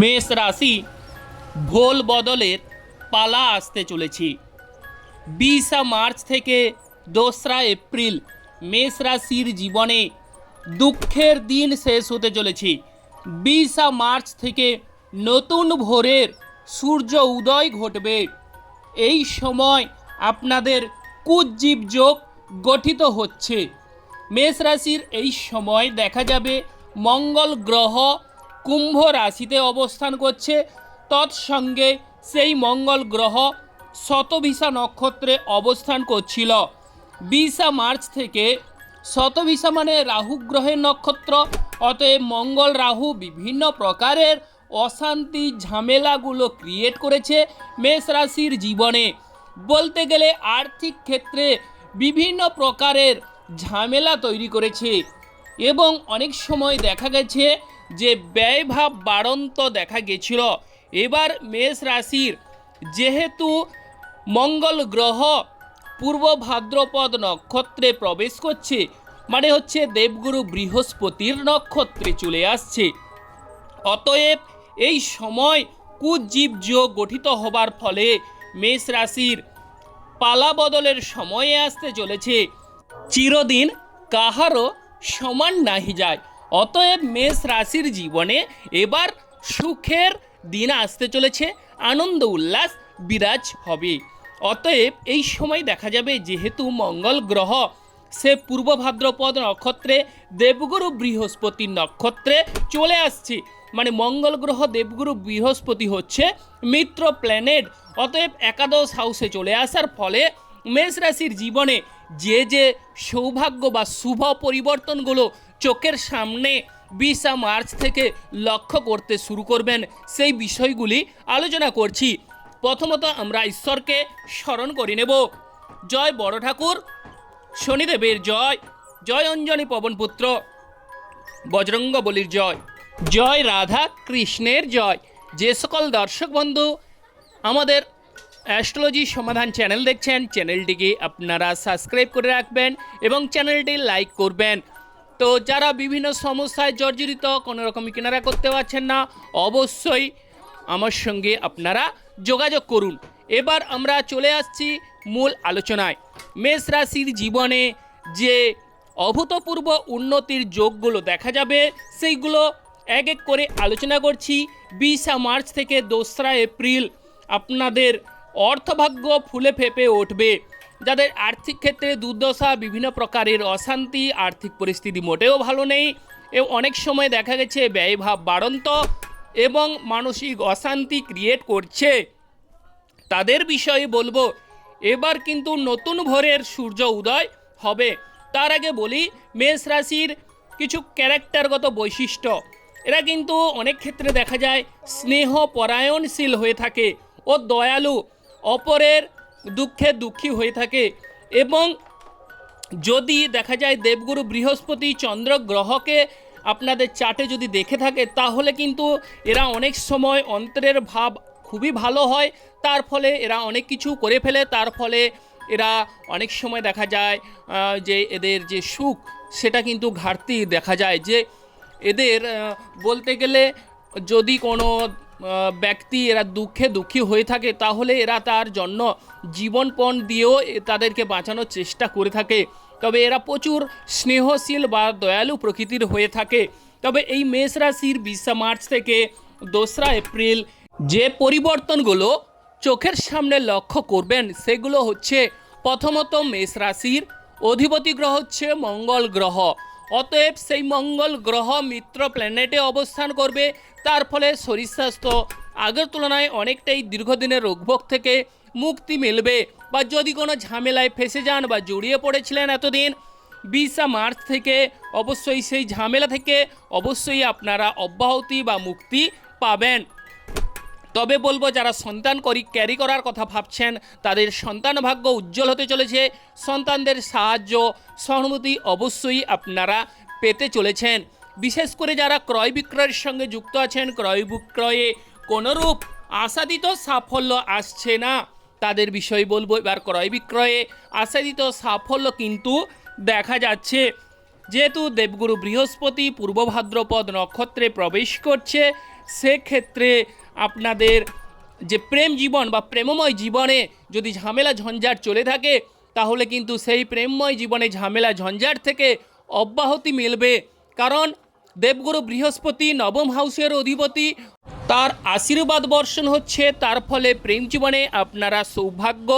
মেষ রাশি ভোল বদলের পালা আসতে চলেছে। 20 মার্চ থেকে 2 এপ্রিল মেষ রাশির জীবনে দুঃখের দিন শেষ হতে চলেছে। 20 মার্চ থেকে নতুন ভোরের সূর্য উদয় ঘটবে। এই সময় আপনাদের কুজ্জীব যোগ গঠিত হচ্ছে। মেষ রাশির এই সময় দেখা যাবে মঙ্গল গ্রহ কুম্ভ রাশিতে অবস্থান করছে। তৎসঙ্গে সেই মঙ্গল গ্রহ শতভিষা নক্ষত্রে অবস্থান করছিল। 20 মার্চ থেকে শতভিষা মানে রাহু গ্রহের নক্ষত্র, অতএব মঙ্গল রাহু বিভিন্ন প্রকারের অশান্তি ঝামেলাগুলো ক্রিয়েট করেছে মেষ রাশির জীবনে। বলতে গেলে আর্থিক ক্ষেত্রে বিভিন্ন প্রকারের ঝামেলা তৈরি করেছে এবং অনেক সময় দেখা গেছে যে ব্যয়ভাব বাড়ন্ত দেখা গেছিল। এবার মেষ রাশির যেহেতু মঙ্গল গ্রহ পূর্ব ভাদ্রপদ নক্ষত্রে প্রবেশ করছে, মানে হচ্ছে দেবগুরু বৃহস্পতির নক্ষত্রে চলে আসছে, অতএব এই সময় কুজ্জীব যোগ গঠিত হবার ফলে মেষ রাশির পালা বদলের সময়ে আসতে চলেছে। চিরদিন কাহারও সমান নাহি যায়। অতএব মেষ রাশির জীবনে এবার সুখের দিন আসতে চলেছে, আনন্দ উল্লাস বিরাজ হবে। অতএব এই সময় দেখা যাবে যেহেতু মঙ্গল গ্রহ সে পূর্ব ভাদ্রপদ নক্ষত্রে দেবগুরু বৃহস্পতির নক্ষত্রে চলে আসছে, মানে মঙ্গল গ্রহ দেবগুরু বৃহস্পতি হচ্ছে মিত্র প্ল্যানেট। অতএব একাদশ হাউসে চলে আসার ফলে মেষ রাশির জীবনে যে যে সৌভাগ্য বা শুভ পরিবর্তনগুলো চোখের সামনে 20 মার্চ থেকে লক্ষ্য করতে শুরু করবেন, সেই বিষয়গুলি আলোচনা করছি। প্রথমত আমরা ঈশ্বরকে স্মরণ করে নেব। জয় বড় ঠাকুর শনিদেবের জয়, জয় অঞ্জনী পবনপুত্র বজরঙ্গ বলির জয়, জয় রাধা কৃষ্ণের জয়। যে সকল দর্শক বন্ধু আমাদের অ্যাস্ট্রোলজি সমাধান চ্যানেল দেখছেন, চ্যানেলটিকে আপনারা সাবস্ক্রাইব করে রাখবেন এবং চ্যানেলটি লাইক করবেন। তো যারা বিভিন্ন সমস্যায় জর্জরিত, কোনো রকম কেনারা করতে পারছেন না, অবশ্যই আমার সঙ্গে আপনারা যোগাযোগ করুন। এবার আমরা চলে আসছি মূল আলোচনায়। মেষ রাশির জীবনে যে অভূতপূর্ব উন্নতির যোগগুলো দেখা যাবে সেইগুলো এক এক করে আলোচনা করছি। 20 মার্চ থেকে 2 এপ্রিল আপনাদের অর্থভাগ্য ফুলে ফেঁপে উঠবে। যাদের আর্থিক ক্ষেত্রে দুর্দশা, বিভিন্ন প্রকারের অশান্তি, আর্থিক পরিস্থিতি মোটেও ভালো নেই, অনেক সময় দেখা গেছে ব্যয়ভাব বাড়ন্ত এবং মানসিক অশান্তি ক্রিয়েট করছে, তাদের বিষয়ে বলবো। এবার কিন্তু নতুন ভোরের সূর্য উদয় হবে। তার আগে বলি মেষ রাশির কিছু ক্যারেক্টারগত বৈশিষ্ট্য। এরা কিন্তু অনেক ক্ষেত্রে দেখা যায় স্নেহ পরায়ণশীল হয়ে থাকে ও দয়ালু, অপরের দুঃখে দুঃখী হয়ে থাকে। এবং যদি দেখা যায় দেবগুরু বৃহস্পতি চন্দ্র গ্রহকে আপনাদের চার্টে যদি দেখে থাকে, তাহলে কিন্তু এরা অনেক সময় অন্তরের ভাব খুবই ভালো হয়, তার ফলে এরা অনেক কিছু করে ফেলে। তার ফলে এরা অনেক সময় দেখা যায় যে এদের যে সুখ সেটা কিন্তু ঘাটতি দেখা যায়। যে এদের বলতে গেলে যদি কোনো ব্যক্তি এরা দুঃখে দুঃখী হয়ে থাকে, তাহলে এরা তার জন্য জীবনপণ দিয়েও তাদেরকে বাঁচানোর চেষ্টা করে থাকে। তবে এরা প্রচুর স্নেহশীল বা দয়ালু প্রকৃতির হয়ে থাকে। তবে এই মেষ রাশির 20 মার্চ থেকে 2 এপ্রিল যে পরিবর্তনগুলো চোখের সামনে লক্ষ্য করবেন সেগুলো হচ্ছে, প্রথমত মেষ রাশির অধিপতি গ্রহ হচ্ছে মঙ্গল গ্রহ। অতএব সেই মঙ্গল গ্রহ মিত্র প্ল্যানেটে অবস্থান করবে। তার ফলে শরীর স্বাস্থ্য আগের তুলনায় অনেকটাই দীর্ঘদিনের রোগভোগ থেকে মুক্তি মিলবে। বা যদি কোনো ঝামেলায় ফেসে যান বা জড়িয়ে পড়েছিলেন এতদিন, 20 মার্চ থেকে অবশ্যই সেই ঝামেলা থেকে অবশ্যই আপনারা অব্যাহতি বা মুক্তি পাবেন। তবে বলবো যারা সন্তান ক্যারি করার কথা ভাবছেন, তাদের সন্তান ভাগ্য উজ্জ্বল হতে চলেছে। সন্তানদের সাহায্য সহানুভূতি অবশ্যই আপনারা পেতে চলেছেন। বিশেষ করে যারা ক্রয় বিক্রয়ের সঙ্গে যুক্ত আছেন, ক্রয় বিক্রয়ে কোনোরূপ আশাতীত সাফল্য আসছে না, তাদের বিষয়ে বলবো। এবার ক্রয় বিক্রয়ে আশাতীত সাফল্য কিন্তু দেখা যাচ্ছে। যেহেতু দেবগুরু বৃহস্পতি পূর্ব ভাদ্রপদ নক্ষত্রে প্রবেশ করছে, সেক্ষেত্রে আপনাদের যে প্রেম জীবন বা প্রেমময় জীবনে যদি ঝামেলা ঝঞ্ঝাট চলে থাকে তাহলে কিন্তু সেই প্রেমময় জীবনে ঝামেলা ঝঞ্ঝাট থেকে অব্যাহতি মিলবে। কারণ দেবগুরু বৃহস্পতি নবম হাউসের অধিপতি, তার আশীর্বাদ বর্ষণ হচ্ছে, তার ফলে প্রেম জীবনে আপনারা সৌভাগ্য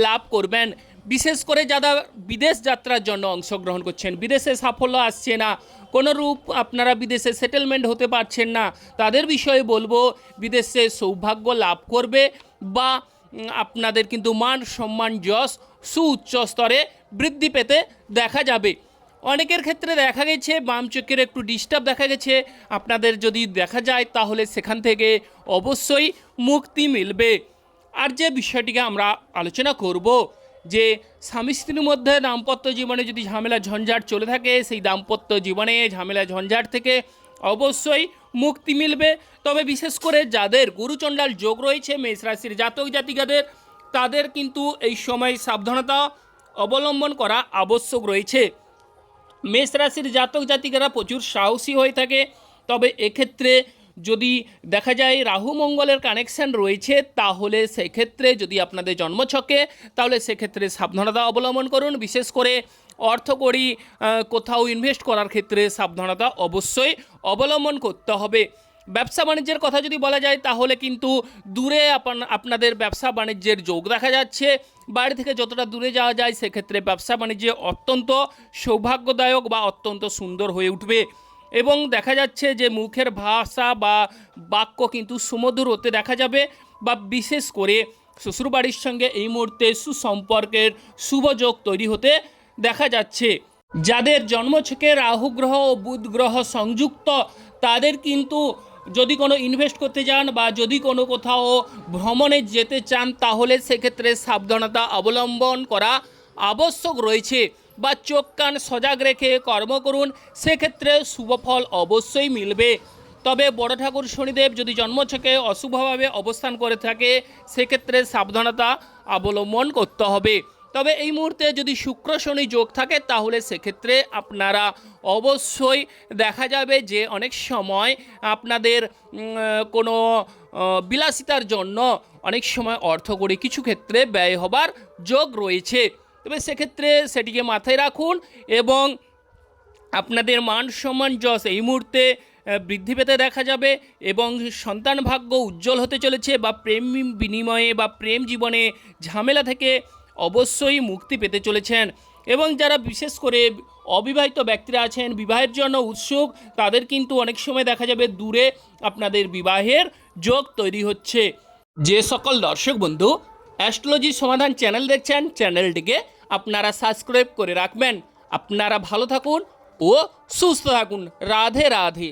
লাভ করবেন। বিশেষ করে যারা বিদেশ যাত্রার জন্য অংশগ্রহণ করছেন, বিদেশে সাফল্য আসছে না, কোনো রূপ আপনারা বিদেশে সেটেলমেন্ট হতে পারছেন না, তাদের বিষয়ে বলবো বিদেশে সৌভাগ্য লাভ করবে বা আপনাদের কিন্তু মান সম্মান যশ সুউচ্চ স্তরে বৃদ্ধি পেতে দেখা যাবে। অনেকের ক্ষেত্রে দেখা গেছে বাম চোখের একটু ডিস্টার্ব দেখা গেছে, আপনাদের যদি দেখা যায় তাহলে সেখান থেকে অবশ্যই মুক্তি মিলবে। আর যে বিষয়টিকে আমরা আলোচনা করব যে স্বামী স্ত্রীর মধ্যে দাম্পত্য জীবনে যদি ঝামেলা ঝঞ্ঝাট চলে থাকে, সেই দাম্পত্য জীবনে ঝামেলা ঝঞ্ঝাট থেকে অবশ্যই মুক্তি মিলবে। তবে বিশেষ করে যাদের গুরুচণ্ডাল যোগ রয়েছে মেষ রাশির জাতক জাতিকাদের, তাদের কিন্তু এই সময় সাবধানতা অবলম্বন করা আবশ্যক রয়েছে। মেষ রাশির জাতক জাতিকারা প্রচুর সাহসী হয়ে থাকে, তবে এক্ষেত্রে যদি দেখা যায় রাহু মঙ্গলের কানেকশান রয়েছে তাহলে সেক্ষেত্রে যদি আপনাদের জন্মছকে, তাহলে সেক্ষেত্রে সাবধানতা অবলম্বন করুন। বিশেষ করে অর্থকড়ি কোথাও ইনভেস্ট করার ক্ষেত্রে সাবধানতা অবশ্যই অবলম্বন করতে হবে। ব্যবসা বাণিজ্যের কথা যদি বলা যায় তাহলে কিন্তু দূরে আপনাদের ব্যবসা বাণিজ্যের যোগ দেখা যাচ্ছে। বাড়ি থেকে যতটা দূরে যাওয়া যায় সেক্ষেত্রে ব্যবসা বাণিজ্যে অত্যন্ত সৌভাগ্যদায়ক বা অত্যন্ত সুন্দর হয়ে উঠবে। এবং দেখা যাচ্ছে যে মুখের ভাষা বা বাক্য কিন্তু সুমধুর হতে দেখা যাবে, বা বিশেষ করে শ্বশুরবাড়ির সঙ্গে এই মুহূর্তে সুসম্পর্কের শুভযোগ তৈরি হতে দেখা যাচ্ছে। যাদের জন্মছকে রাহু গ্রহ ও বুধ গ্রহ সংযুক্ত, তাদের কিন্তু যদি কোনো ইনভেস্ট করতে চান বা যদি কোনো কোথাও ভ্রমণে যেতে চান তাহলে সেক্ষেত্রে সাবধানতা অবলম্বন করা আবশ্যক রয়েছে। বা চোখ কান সজাগ রেখে কর্ম করুন, সেক্ষেত্রে শুভফল অবশ্যই মিলবে। তবে বড় ঠাকুর শনিদেব যদি জন্মছকে অশুভভাবে অবস্থান করে থাকে সেক্ষেত্রে সাবধানতা অবলম্বন করতে হবে। তবে এই মুহূর্তে যদি শুক্র শনি যোগ থাকে তাহলে সেক্ষেত্রে আপনারা অবশ্যই দেখা যাবে যে অনেক সময় আপনাদের কোনো বিলাসিতার জন্য অনেক সময় অর্থকড়ি কিছু ক্ষেত্রে ব্যয় হবার যোগ রয়েছে। তবে সেক্ষেত্রে সেটিকে মাথায় রাখুন এবং আপনাদের মান সম্মান যশ এই মুহূর্তে বৃদ্ধি পেতে দেখা যাবে এবং সন্তান ভাগ্য উজ্জ্বল হতে চলেছে, বা প্রেম বিনিময়ে বা প্রেম জীবনে ঝামেলা থেকে অবশ্যই মুক্তি পেতে চলেছেন। এবং যারা বিশেষ করে অবিবাহিত ব্যক্তিরা আছেন, বিবাহের জন্য উৎসুক, তাদের কিন্তু অনেক সময় দেখা যাবে দূরে আপনাদের বিবাহের যোগ তৈরি হচ্ছে। যে সকল দর্শক বন্ধু অ্যাস্ট্রোলজি সমাধান চ্যানেল দেখছেন, চ্যানেলটিকে আপনারা সাবস্ক্রাইব করে রাখবেন। আপনারা ভালো থাকুন ও সুস্থ থাকুন। রাধে রাধে।